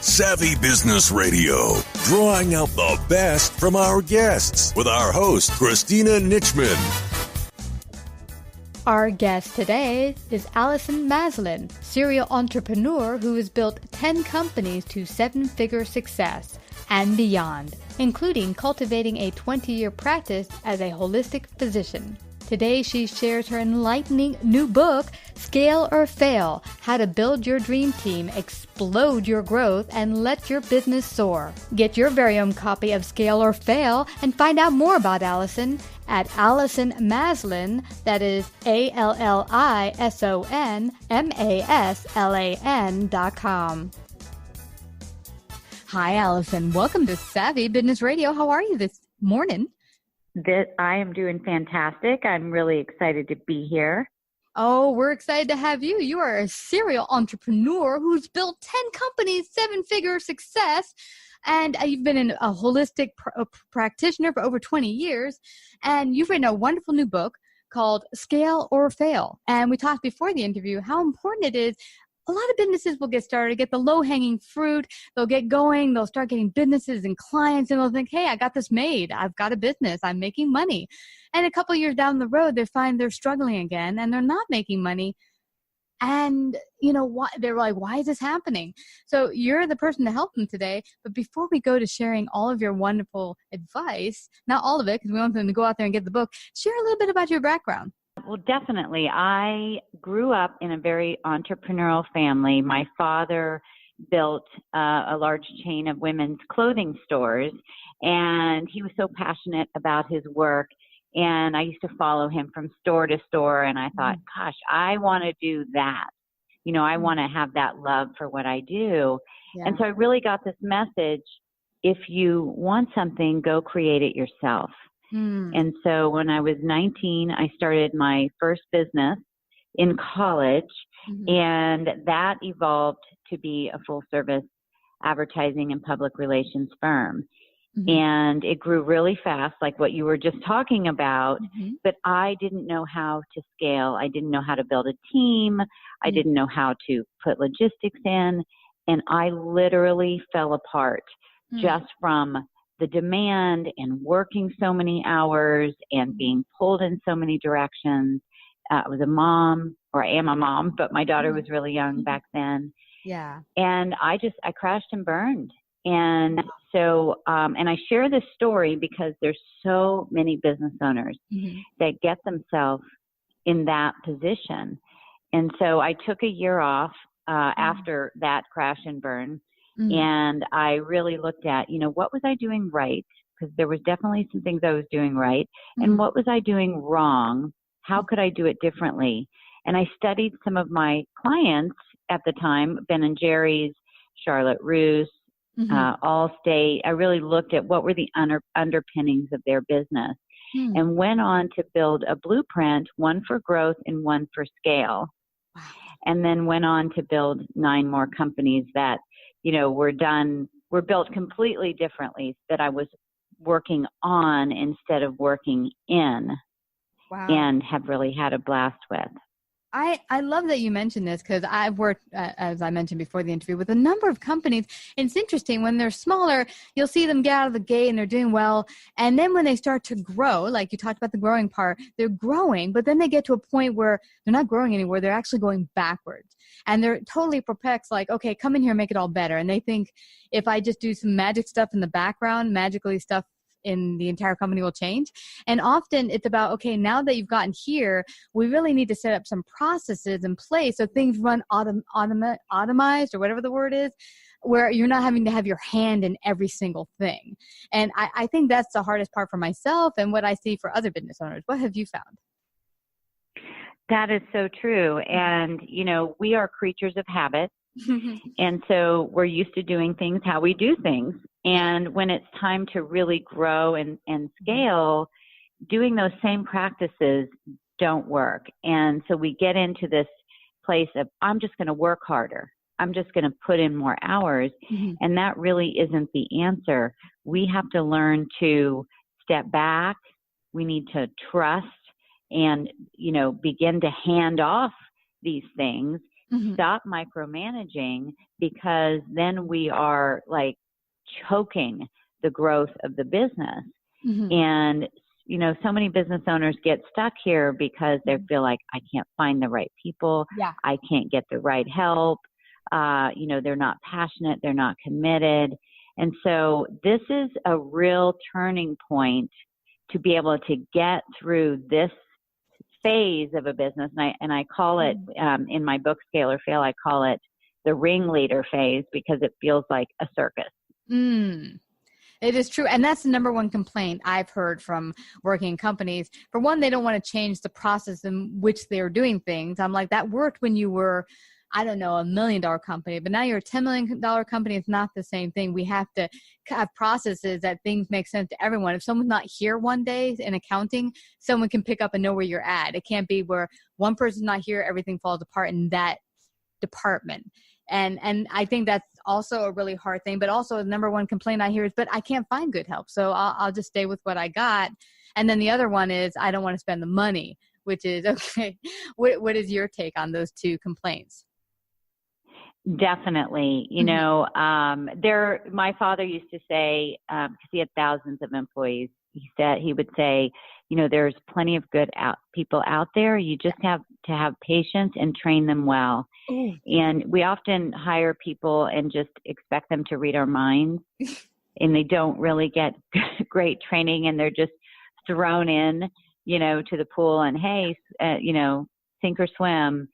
Savvy Business Radio, drawing out the best from our guests with our host, Christina Nichman. Our guest today is Allison Maslan, serial entrepreneur who has built 10 companies to 7-figure success and beyond, including cultivating a 20-year practice as a holistic physician. Today, she shares her enlightening new book, Scale or Fail, How to Build Your Dream Team, Explode Your Growth, and Let Your Business Soar. Get your very own copy of Scale or Fail and find out more about Allison at Allison Maslan, that is ALLISONMASLAN.com. Hi, Allison. Welcome to Savvy Business Radio. How are you this morning? I am doing fantastic. I'm really excited to be here. Oh, we're excited to have you. You are a serial entrepreneur who's built 10 companies, 7-figure success, and you've been a holistic practitioner for over 20 years, and you've written a wonderful new book called Scale or Fail. And we talked before the interview how important it is. A lot of businesses will get started, get the low-hanging fruit. They'll get going. They'll start getting businesses and clients, and they'll think, hey, I got this made. I've got a business. I'm making money. And a couple of years down the road, they find they're struggling again, and they're not making money. And, they're like, why is this happening? So you're the person to help them today. But before we go to sharing all of your wonderful advice, not all of it, because we want them to go out there and get the book, share a little bit about your background. Well, definitely. I grew up in a very entrepreneurial family. My father built a large chain of women's clothing stores, and he was so passionate about his work. And I used to follow him from store to store, and I thought, gosh, I want to do that. I want to have that love for what I do. Yeah. And so I really got this message, if you want something, go create it yourself. And so when I was 19, I started my first business in college, and that evolved to be a full-service advertising and public relations firm. And it grew really fast, like what you were just talking about, but I didn't know how to scale. I didn't know how to build a team. I didn't know how to put logistics in, and I literally fell apart just from the demand and working so many hours and being pulled in so many directions. I was a mom, or I am a mom, but my daughter was really young back then. Yeah. And I crashed and burned. And so, and I share this story because there's so many business owners that get themselves in that position. And so I took a year off after that crash and burn. And I really looked at, what was I doing right? Because there was definitely some things I was doing right. And what was I doing wrong? How could I do it differently? And I studied some of my clients at the time, Ben & Jerry's, Charlotte Russe, Allstate. I really looked at what were the underpinnings of their business and went on to build a blueprint, one for growth and one for scale. Wow. And then went on to build 9 more companies that were built completely differently, that I was working on instead of working in. Wow. And have really had a blast with. I love that you mentioned this, because I've worked, as I mentioned before the interview, with a number of companies. And it's interesting, when they're smaller, you'll see them get out of the gate and they're doing well. And then when they start to grow, like you talked about the growing part, they're growing, but then they get to a point where they're not growing anymore. They're actually going backwards. And they're totally perplexed, like, okay, come in here and make it all better. And they think if I just do some magic stuff in the background, magically stuff in the entire company will change. And often it's about, okay, now that you've gotten here, we really need to set up some processes in place so things run automized, or whatever the word is, where you're not having to have your hand in every single thing. And I think that's the hardest part for myself and what I see for other business owners. What have you found? That is so true. And, we are creatures of habit. And so we're used to doing things how we do things. And when it's time to really grow and scale, doing those same practices don't work. And so we get into this place of, I'm just going to work harder. I'm just going to put in more hours. And that really isn't the answer. We have to learn to step back. We need to trust and, begin to hand off these things stop micromanaging, because then we are like choking the growth of the business. And, you know, so many business owners get stuck here because they feel like, I can't find the right people. I can't get the right help. You know, they're not passionate. They're not committed. And so this is a real turning point to be able to get through this phase of a business. And I call it, in my book, Scale or Fail, I call it the Ringleader Phase, because it feels like a circus. It is true. And that's the number one complaint I've heard from working in companies. For one, they don't want to change the process in which they're doing things. I'm like, that worked when you were, I don't know, $1 million company, but now you're a $10 million company. It's not the same thing. We have to have processes that things make sense to everyone. If someone's not here one day in accounting, someone can pick up and know where you're at. It can't be where one person's not here, everything falls apart in that department. And I think that's also a really hard thing, but also the number one complaint I hear is, but I can't find good help. So I'll just stay with what I got. And then the other one is, I don't want to spend the money, which is, okay, what is your take on those two complaints? Definitely. You know, my father used to say, because he had thousands of employees, he would say, you know, there's plenty of good people out there. You just have to have patience and train them well. And we often hire people and just expect them to read our minds, and they don't really get great training, and they're just thrown in, you know, to the pool and, hey, you know, sink or swim.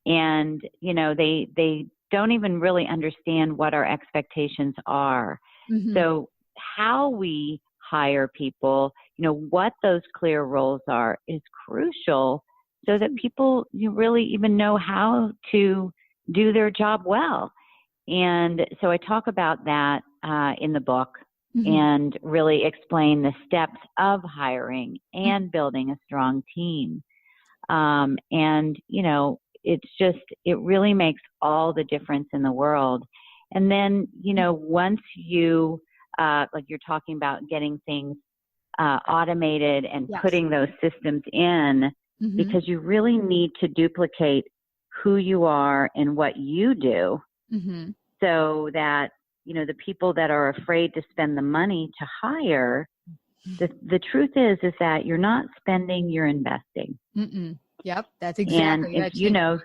And, you know, they don't even really understand what our expectations are. So how we hire people, you know, what those clear roles are is crucial, so that people, you really even know how to do their job well. And so I talk about that in the book, and really explain the steps of hiring and building a strong team. And, you know, it really makes all the difference in the world. And then, you know, once you, like you're talking about getting things automated and putting those systems in, because you really need to duplicate who you are and what you do, so that, you know, the people that are afraid to spend the money to hire, the truth is that you're not spending, you're investing. Yep, that's exactly. And if you know,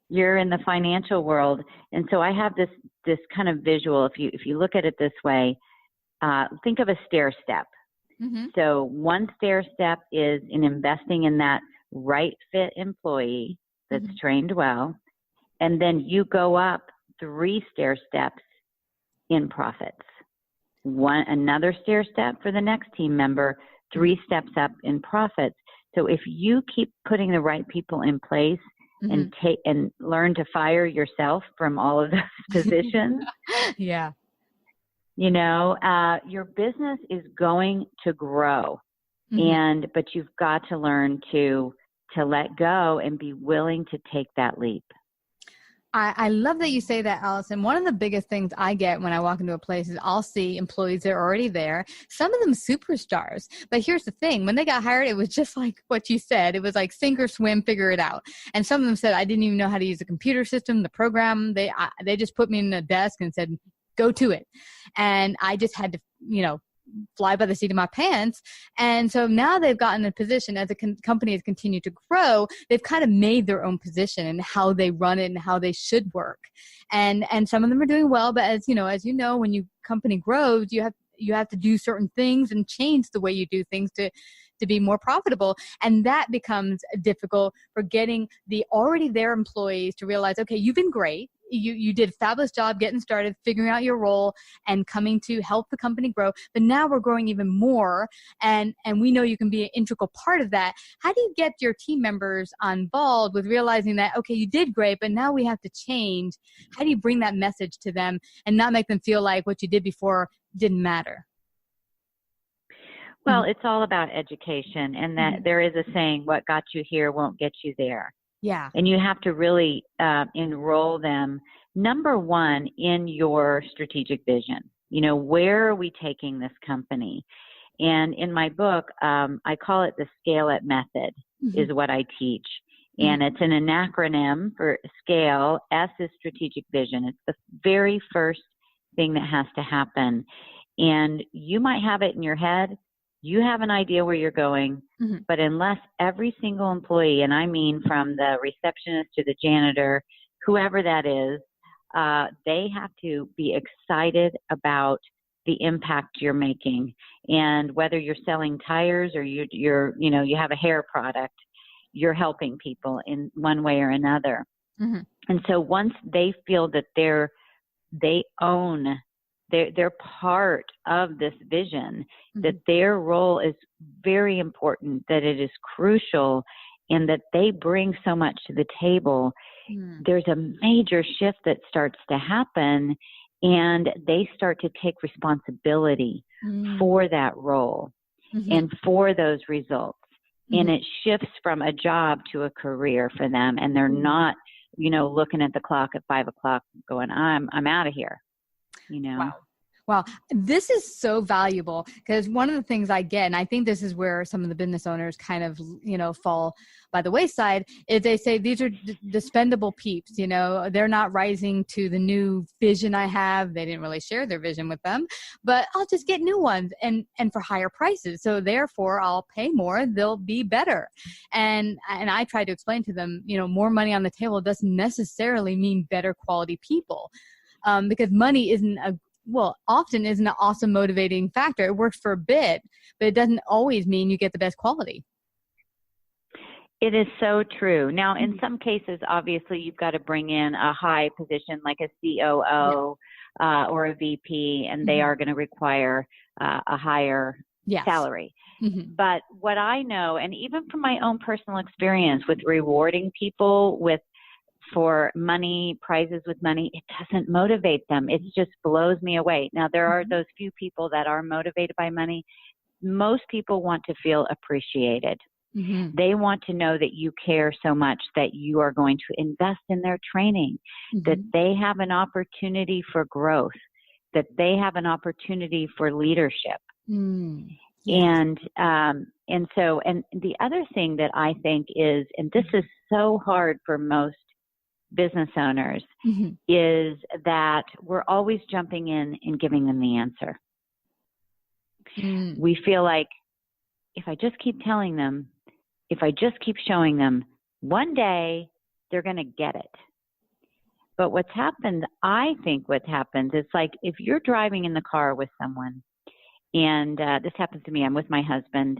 you're in the financial world, and so I have this kind of visual. If you look at it this way, think of a stair step. So one stair step is in investing in that right fit employee that's trained well, and then you go up 3 stair steps in profits. Another stair step for the next team member, 3 steps up in profits. So if you keep putting the right people in place and learn to fire yourself from all of those positions, you know, your business is going to grow. But you've got to learn to let go and be willing to take that leap. I love that you say that, Allison. One of the biggest things I get when I walk into a place is I'll see employees that are already there, some of them superstars. But here's the thing. When they got hired, it was just like what you said. It was like sink or swim, figure it out. And some of them said, I didn't even know how to use the computer system, the program. They just put me in a desk and said, go to it. And I just had to, you know, fly by the seat of my pants. And so now they've gotten a position as the company has continued to grow. They've kind of made their own position and how they run it and how they should work. And some of them are doing well, but as you know, when your company grows, you have to do certain things and change the way you do things to be more profitable. And that becomes difficult for getting the already there employees to realize, okay, you've been great. You did a fabulous job getting started, figuring out your role and coming to help the company grow. But now we're growing even more. And we know you can be an integral part of that. How do you get your team members involved with realizing that, okay, you did great, but now we have to change? How do you bring that message to them and not make them feel like what you did before didn't matter? Well, it's all about education, and that there is a saying, what got you here won't get you there. Yeah. And you have to really enroll them, number one, in your strategic vision. You know, where are we taking this company? And in my book, I call it the Scale It method is what I teach. And it's an acronym for SCALE. S is strategic vision. It's the very first thing that has to happen. And you might have it in your head. You have an idea where you're going, but unless every single employee, and I mean from the receptionist to the janitor, whoever that is, they have to be excited about the impact you're making. And whether you're selling tires or you have a hair product, you're helping people in one way or another. And so once they feel that they're part of this vision, that their role is very important, that it is crucial, and that they bring so much to the table, there's a major shift that starts to happen, and they start to take responsibility for that role and for those results. And it shifts from a job to a career for them, and they're not, looking at the clock at 5 o'clock going, I'm out of here. Wow. This is so valuable, because one of the things I get, and I think this is where some of the business owners kind of, fall by the wayside, is they say these are dispendable peeps. They're not rising to the new vision I have. They didn't really share their vision with them, but I'll just get new ones and for higher prices. So therefore I'll pay more. They'll be better. And I try to explain to them, more money on the table doesn't necessarily mean better quality people. Because money often isn't an awesome motivating factor. It works for a bit, but it doesn't always mean you get the best quality. It is so true. Now, in some cases, obviously, you've got to bring in a high position like a COO or a VP, and they are going to require a higher salary. But what I know, and even from my own personal experience with rewarding people for money, prizes with money, it doesn't motivate them. It just blows me away. Now, there are those few people that are motivated by money. Most people want to feel appreciated. They want to know that you care so much that you are going to invest in their training, that they have an opportunity for growth, that they have an opportunity for leadership. And the other thing that I think is, and this is so hard for most business owners, is that we're always jumping in and giving them the answer. We feel like if I just keep telling them, if I just keep showing them, one day they're going to get it. But what's happened, I think what happens is, like, if you're driving in the car with someone, and this happens to me, I'm with my husband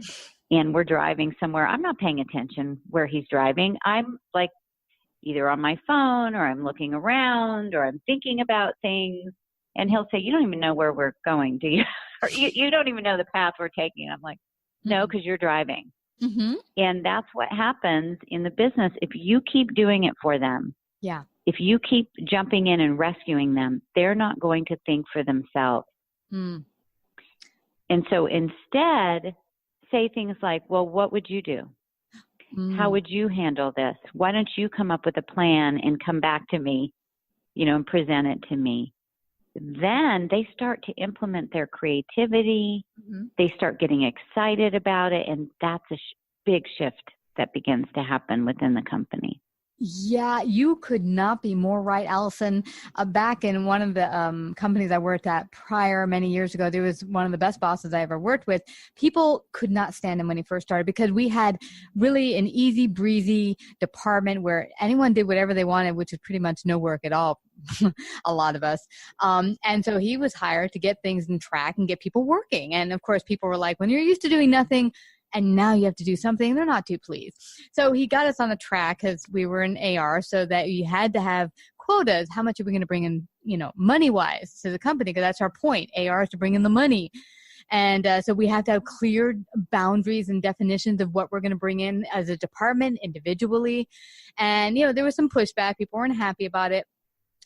and we're driving somewhere, I'm not paying attention where he's driving. I'm like either on my phone, or I'm looking around, or I'm thinking about things. And he'll say, you don't even know where we're going, do you? Or you don't even know the path we're taking. I'm like, no, because you're driving. And that's what happens in the business. If you keep doing it for them, if you keep jumping in and rescuing them, they're not going to think for themselves. And so instead, say things like, well, what would you do? How would you handle this? Why don't you come up with a plan and come back to me, and present it to me? Then they start to implement their creativity. They start getting excited about it. And that's a big shift that begins to happen within the company. Yeah, you could not be more right, Allison. Back in one of the companies I worked at prior many years ago, there was one of the best bosses I ever worked with. People could not stand him when he first started, because we had really an easy breezy department where anyone did whatever they wanted, which is pretty much no work at all, a lot of us. And so he was hired to get things in track and get people working. And of course, people were like, when you're used to doing nothing, and now you have to do something, they're not too pleased. So he got us on the track, because we were in AR, so that you had to have quotas. How much are we going to bring in, money-wise to the company? Because that's our point. AR is to bring in the money. And so we have to have clear boundaries and definitions of what we're going to bring in as a department, individually. And, there was some pushback. People weren't happy about it.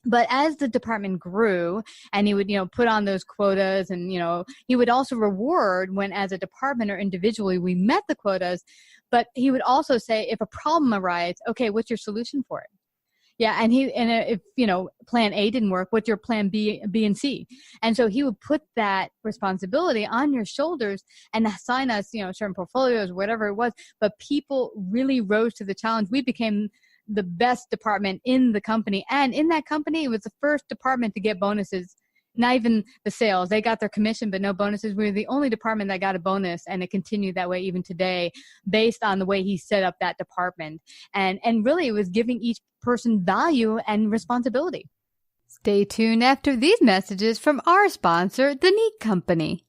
But as the department grew, and he would, put on those quotas, and, he would also reward when, as a department or individually, we met the quotas. But he would also say, if a problem arises, okay, what's your solution for it? Yeah, and if plan A didn't work, what's your plan B and C? And so he would put that responsibility on your shoulders and assign us, certain portfolios, whatever it was. But people really rose to the challenge. We became the best department in the company, and in that company, it was the first department to get bonuses. Not even the sales. They got their commission, but no bonuses. We were the only department that got a bonus, and it continued that way even today based on the way he set up that department. And really, it was giving each person value and responsibility. Stay tuned after these messages from our sponsor, The Neat Company.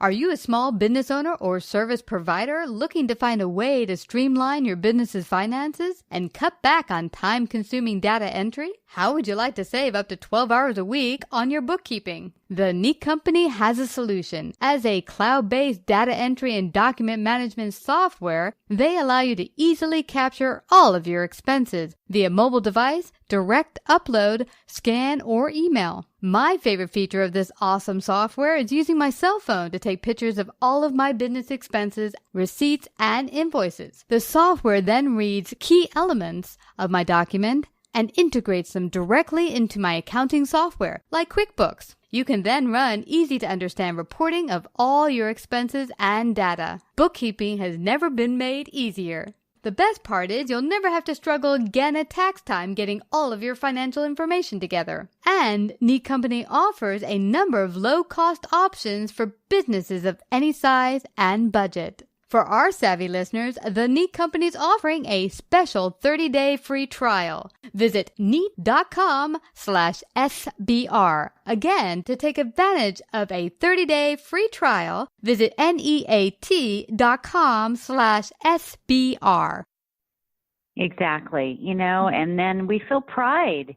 Are you a small business owner or service provider looking to find a way to streamline your business's finances and cut back on time-consuming data entry? How would you like to save up to 12 hours a week on your bookkeeping? The Neat Company has a solution. As a cloud-based data entry and document management software, they allow you to easily capture all of your expenses via mobile device, direct upload, scan, or email. My favorite feature of this awesome software is using my cell phone to take pictures of all of my business expenses, receipts, and invoices. The software then reads key elements of my document and integrates them directly into my accounting software, like QuickBooks. You can then run easy-to-understand reporting of all your expenses and data. Bookkeeping has never been made easier. The best part is you'll never have to struggle again at tax time getting all of your financial information together. And Neat Company offers a number of low-cost options for businesses of any size and budget. For our savvy listeners, the Neat Company is offering a special 30-day free trial. Visit neat.com/SBR. Again, to take advantage of a 30-day free trial, visit neat.com/SBR. Exactly. And then we feel pride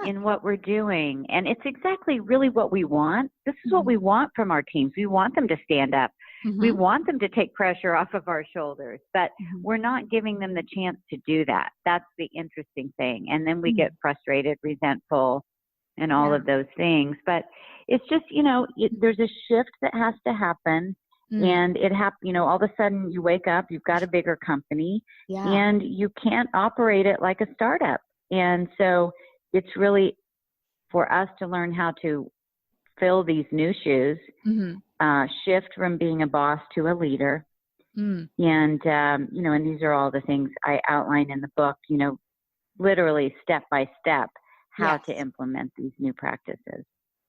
in what we're doing. And it's exactly really what we want. This is what we want from our teams. We want them to stand up. We want them to take pressure off of our shoulders, but we're not giving them the chance to do that. That's the interesting thing. And then we get frustrated, resentful, and all of those things. But it's just, there's a shift that has to happen. And it all of a sudden you wake up, you've got a bigger company, and you can't operate it like a startup. And so it's really for us to learn how to fill these new shoes, shift from being a boss to a leader. And, and these are all the things I outline in the book, literally step by step, how to implement these new practices.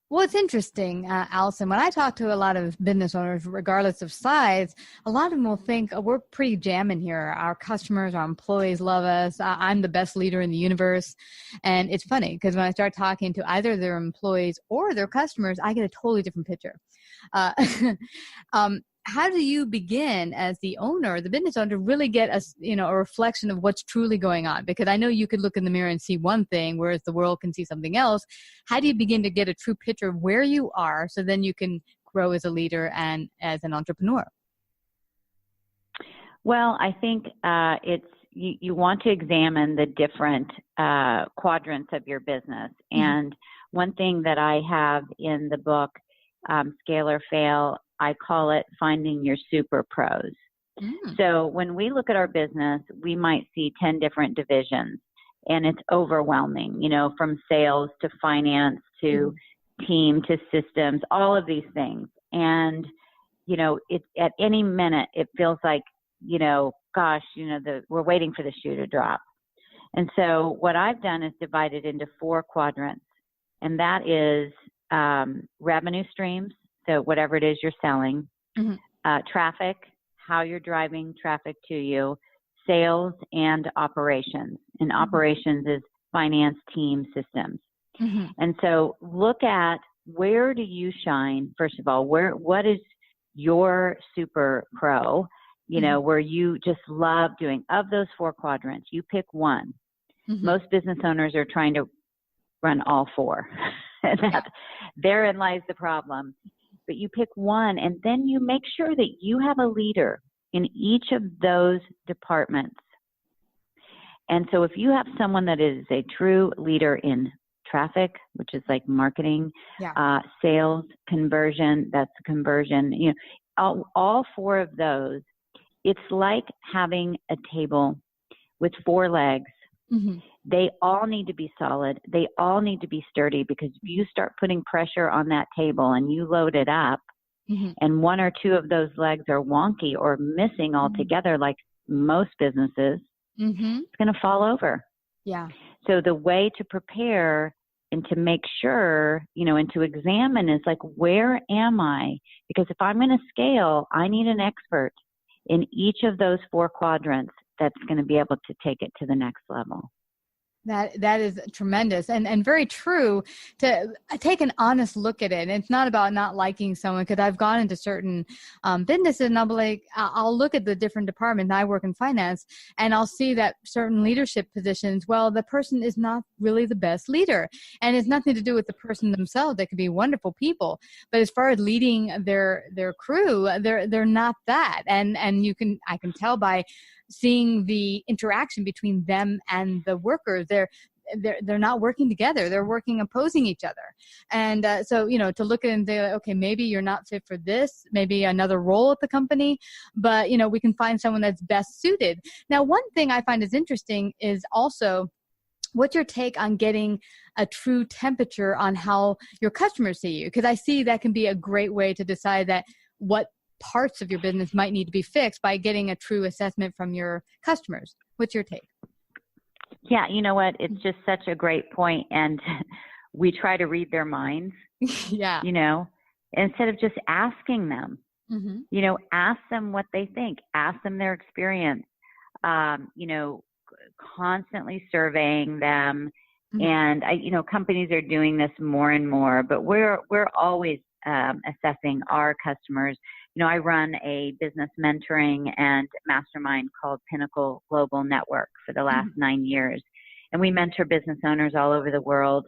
Well, it's interesting, Allison, when I talk to a lot of business owners, regardless of size, a lot of them will think, we're pretty jamming here. Our customers, our employees love us. I'm the best leader in the universe. And it's funny because when I start talking to either their employees or their customers, I get a totally different picture. How do you begin as the owner, the business owner, to really get a reflection of what's truly going on? Because I know you could look in the mirror and see one thing, whereas the world can see something else. How do you begin to get a true picture of where you are so then you can grow as a leader and as an entrepreneur? Well, I think you want to examine the different quadrants of your business. And one thing that I have in the book, Scale or Fail, I call it finding your super pros. So when we look at our business, we might see 10 different divisions, and it's overwhelming, from sales to finance to team to systems, all of these things. And, it at any minute, it feels like, we're waiting for the shoe to drop. And so what I've done is divided into 4 quadrants, and that is revenue streams. So whatever it is you're selling, traffic, how you're driving traffic to you, sales, and operations. And operations is finance, team, systems. And so look at, where do you shine? First of all, what is your super pro, where you just love doing? Of those 4 quadrants, you pick one. Most business owners are trying to run all 4. And therein lies the problem. But you pick one, and then you make sure that you have a leader in each of those departments. And so if you have someone that is a true leader in traffic, which is like marketing, sales, conversion, that's conversion, all 4 of those, it's like having a table with 4 legs, Mm-hmm. They all need to be solid. They all need to be sturdy, because if you start putting pressure on that table and you load it up, Mm-hmm. and one or two of those legs are wonky or missing altogether, like most businesses, Mm-hmm. it's going to fall over. Yeah. So the way to prepare and to make sure, and to examine is like, where am I? Because if I'm going to scale, I need an expert in each of those 4 quadrants that's going to be able to take it to the next level. That is tremendous and very true, to take an honest look at it. And it's not about not liking someone, because I've gone into certain businesses and I'll be like, I'll look at the different departments. I work in finance, and I'll see that certain leadership positions, well, the person is not really the best leader, and it's nothing to do with the person themselves. They could be wonderful people, but as far as leading their crew, they're not that. And I can tell by seeing the interaction between them and the workers. They're not working together. They're working opposing each other. And so, to look at it and say, okay, maybe you're not fit for this, maybe another role at the company, but, we can find someone that's best suited. Now, one thing I find is interesting is also, what's your take on getting a true temperature on how your customers see you? Because I see that can be a great way to decide that what parts of your business might need to be fixed, by getting a true assessment from your customers. What's your take? Yeah, you know what? It's just such a great point. And we try to read their minds, Yeah. Instead of just asking them, Mm-hmm. Ask them what they think, ask them their experience, constantly surveying them. Mm-hmm. And companies are doing this more and more, but we're always assessing our customers. I run a business mentoring and mastermind called Pinnacle Global Network for the last 9 years. And we mentor business owners all over the world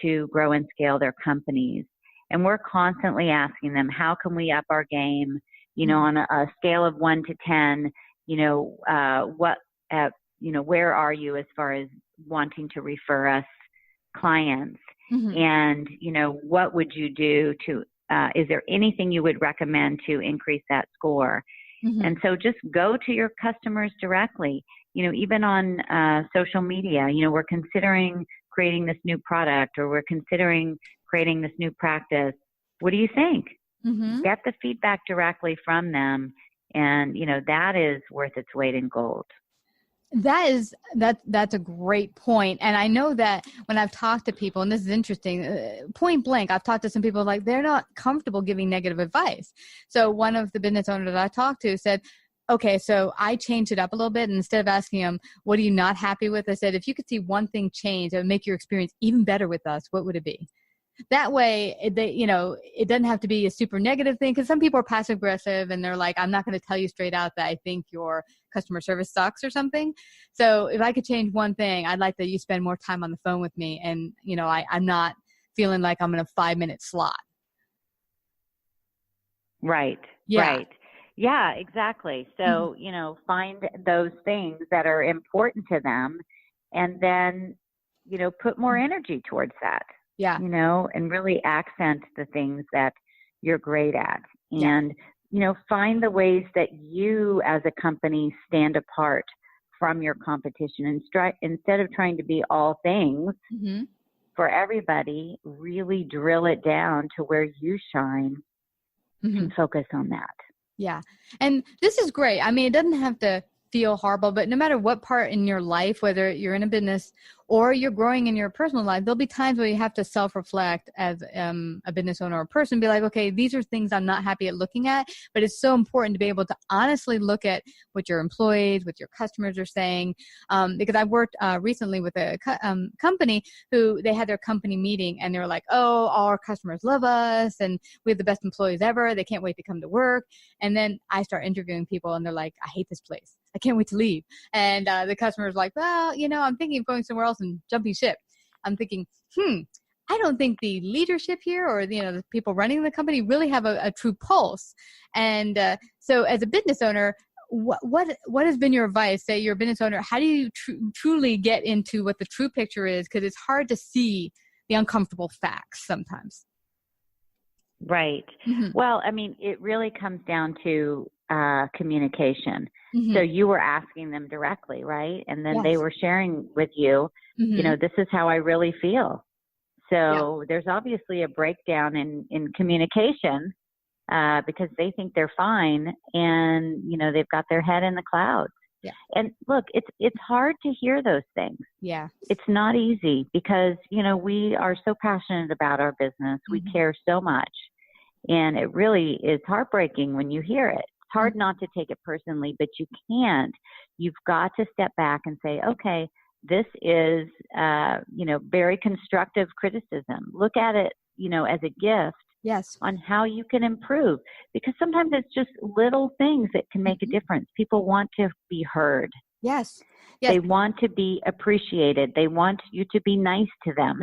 to grow and scale their companies. And we're constantly asking them, how can we up our game? On a scale of 1 to 10, where are you as far as wanting to refer us clients? Mm-hmm. And, what would you do to, is there anything you would recommend to increase that score? Mm-hmm. And so just go to your customers directly, even on social media. We're considering creating this new product, or we're considering creating this new practice. What do you think? Mm-hmm. Get the feedback directly from them. And, that is worth its weight in gold. That's a great point. And I know that when I've talked to people, and this is interesting, point blank, I've talked to some people like they're not comfortable giving negative advice. So one of the business owners that I talked to said, okay, so I changed it up a little bit. And instead of asking them, what are you not happy with? I said, if you could see one thing change that would make your experience even better with us, what would it be? That way, it doesn't have to be a super negative thing, because some people are passive aggressive and they're like, I'm not going to tell you straight out that I think your customer service sucks or something. So if I could change one thing, I'd like that you spend more time on the phone with me, and I'm not feeling like I'm in a 5-minute slot. Right. Yeah. Right. Yeah, exactly. So, find those things that are important to them, and then, put more energy towards that. Yeah. And really accent the things that you're great at. And, find the ways that you as a company stand apart from your competition, and instead of trying to be all things for everybody, really drill it down to where you shine and focus on that. Yeah. And this is great. I mean, it doesn't have to feel horrible, but no matter what part in your life, whether you're in a business or you're growing in your personal life, there'll be times where you have to self-reflect as a business owner or a person, be like, okay, these are things I'm not happy at looking at, but it's so important to be able to honestly look at what your employees, what your customers are saying. Because I worked recently with a company who they had their company meeting, and they were like, oh, all our customers love us and we have the best employees ever. They can't wait to come to work. And then I start interviewing people and they're like, I hate this place. I can't wait to leave. And the customer's like, well, I'm thinking of going somewhere else and jumping ship. I'm thinking, I don't think the leadership here or, the people running the company really have a true pulse. And so as a business owner, what has been your advice? Say you're a business owner. How do you truly get into what the true picture is? Because it's hard to see the uncomfortable facts sometimes. Right. Well, I mean, it really comes down to, communication. Mm-hmm. So you were asking them directly, right? And then Yes. they were sharing with you, Mm-hmm. this is how I really feel. So there's obviously a breakdown in communication because they think they're fine and, they've got their head in the clouds. Yeah. And look, it's hard to hear those things. Yeah. It's not easy because, we are so passionate about our business. We care so much. And it really is heartbreaking when you hear it. It's hard not to take it personally, but you can't. You've got to step back and say, okay, this is, very constructive criticism. Look at it, as a gift. Yes. On how you can improve, because sometimes it's just little things that can make a difference. People want to be heard. Yes. Yes. They want to be appreciated. They want you to be nice to them.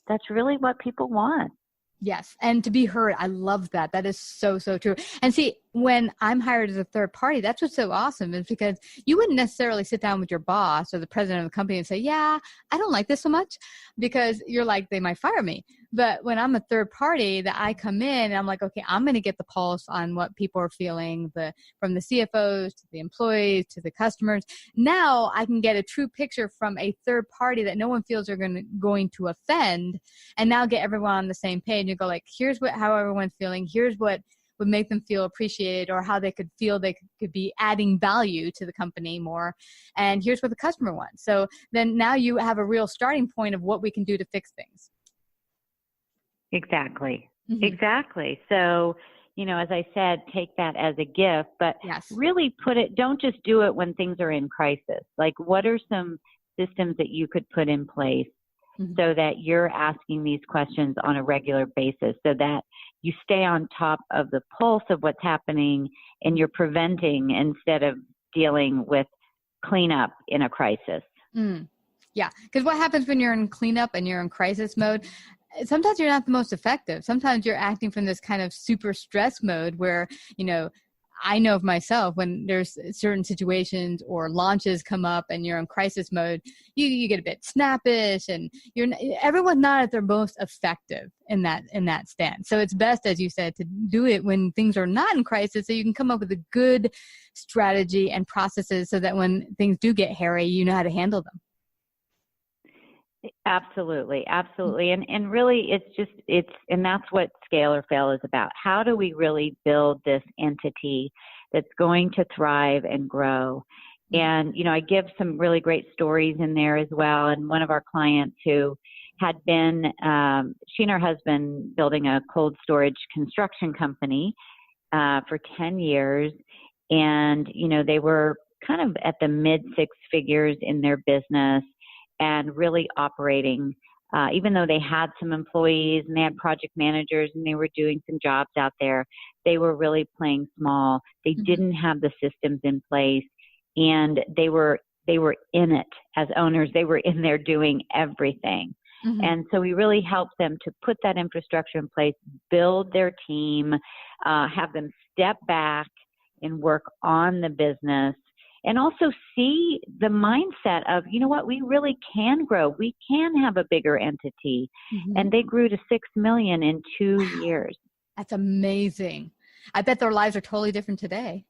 That's really what people want. Yes. And to be heard. I love that. That is so, so true. And see, when I'm hired as a third party, that's what's so awesome is because you wouldn't necessarily sit down with your boss or the president of the company and say, yeah, I don't like this so much, because you're like, they might fire me. But when I'm a third party, that I come in and I'm like, okay, I'm going to get the pulse on what people are feeling, from the CFOs to the employees to the customers. Now I can get a true picture from a third party that no one feels are going to offend, and now get everyone on the same page and go like, here's how everyone's feeling. Here's what would make them feel appreciated, or how they could feel they could be adding value to the company more. And here's what the customer wants. So then now you have a real starting point of what we can do to fix things. Exactly. Mm-hmm. Exactly. So, as I said, take that as a gift, but really don't just do it when things are in crisis. Like, what are some systems that you could put in place so that you're asking these questions on a regular basis, so that you stay on top of the pulse of what's happening and you're preventing instead of dealing with cleanup in a crisis? Yeah. Because what happens when you're in cleanup and you're in crisis mode? Sometimes you're not the most effective. Sometimes you're acting from this kind of super stress mode where, I know of myself, when there's certain situations or launches come up and you're in crisis mode, you get a bit snappish, and everyone's not at their most effective in that stance. So it's best, as you said, to do it when things are not in crisis, so you can come up with a good strategy and processes so that when things do get hairy, you know how to handle them. Absolutely. Absolutely. And really and that's what Scale or Fail is about. How do we really build this entity that's going to thrive and grow? And, I give some really great stories in there as well. And one of our clients who had been, she and her husband building a cold storage construction company for 10 years. And, they were kind of at the mid six figures in their business, and really operating, even though they had some employees and they had project managers and they were doing some jobs out there, they were really playing small. They didn't have the systems in place, and they were in it as owners. They were in there doing everything. And so we really helped them to put that infrastructure in place, build their team, have them step back and work on the business. And also see the mindset of, we really can grow. We can have a bigger entity. And they grew to 6 million in 2 years. That's amazing. I bet their lives are totally different today.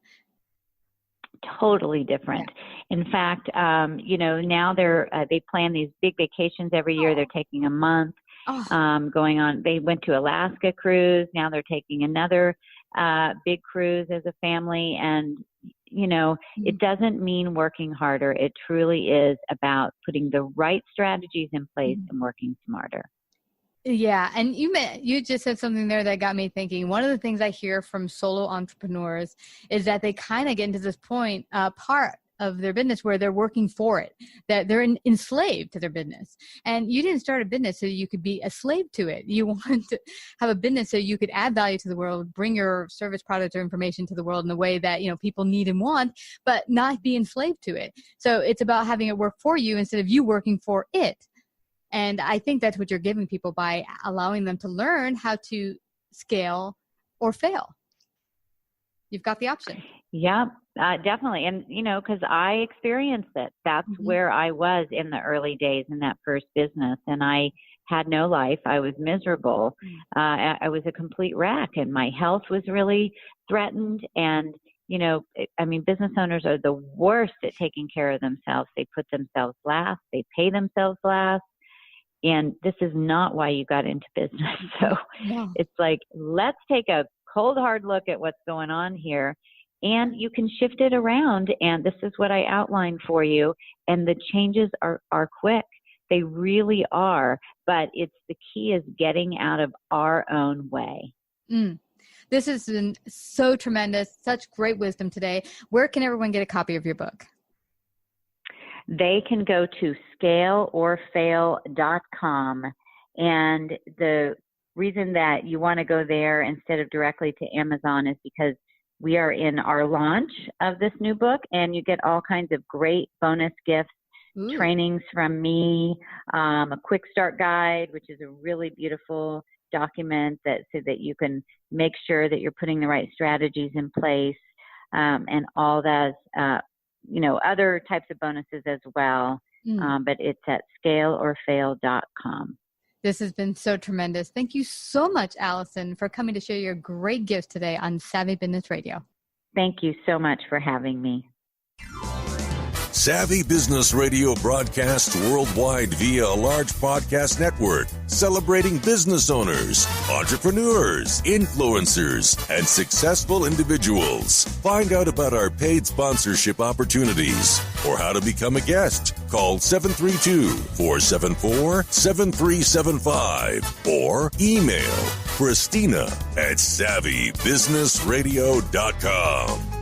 Totally different. Yeah. In fact, now they plan these big vacations every year. They're taking a month going on. They went to Alaska cruise. Now they're taking another big cruise as a family. And it doesn't mean working harder. It truly is about putting the right strategies in place and working smarter. Yeah. And you just said something there that got me thinking. One of the things I hear from solo entrepreneurs is that they kind of get into this point, part of their business where they're working for it, that they're enslaved to their business. And you didn't start a business so you could be a slave to it. You want to have a business so you could add value to the world, bring your service, product, or information to the world in a way that, people need and want, but not be enslaved to it. So it's about having it work for you instead of you working for it. And I think that's what you're giving people by allowing them to learn how to scale or fail. You've got the option. Yeah, definitely. And, because I experienced it. That's where I was in the early days in that first business. And I had no life. I was miserable. I was a complete wreck, and my health was really threatened. And, business owners are the worst at taking care of themselves. They put themselves last. They pay themselves last. And this is not why you got into business. So It's like, let's take a cold, hard look at what's going on here. And you can shift it around. And this is what I outlined for you. And the changes are quick. They really are. But the key is getting out of our own way. This has been so tremendous. Such great wisdom today. Where can everyone get a copy of your book? They can go to scaleorfail.com. And the reason that you want to go there instead of directly to Amazon is because we are in our launch of this new book, and you get all kinds of great bonus gifts, trainings from me, a quick start guide, which is a really beautiful document so that you can make sure that you're putting the right strategies in place, and all those other types of bonuses as well. But it's at scaleorfail.com. This has been so tremendous. Thank you so much, Allison, for coming to share your great gifts today on Savvy Business Radio. Thank you so much for having me. Savvy Business Radio broadcasts worldwide via a large podcast network, celebrating business owners, entrepreneurs, influencers, and successful individuals. Find out about our paid sponsorship opportunities or how to become a guest. Call 732-474-7375 or email Christina@savvybusinessradio.com.